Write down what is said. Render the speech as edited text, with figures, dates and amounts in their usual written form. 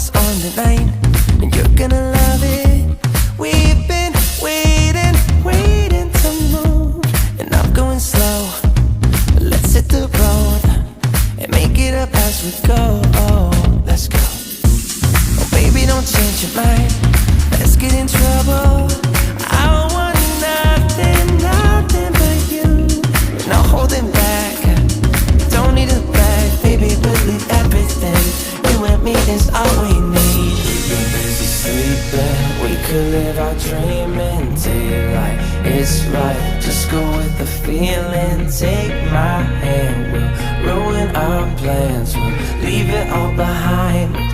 us on the night, and you're gonna love it. We've been waiting to move, and I'm going slow. Let's hit the road and make it up as we go. Let's go. Oh baby, don't change your mind. Let's get in trouble. I want nothing but you. No holding back. Don't need a bag, baby. We'll leave everything. You and me is all we need. We've been busy sleeping. We could live our dream in daylight. It's right. Just go with the feeling. Take my hand. We'll ruin our plans. We'll leave it all behind.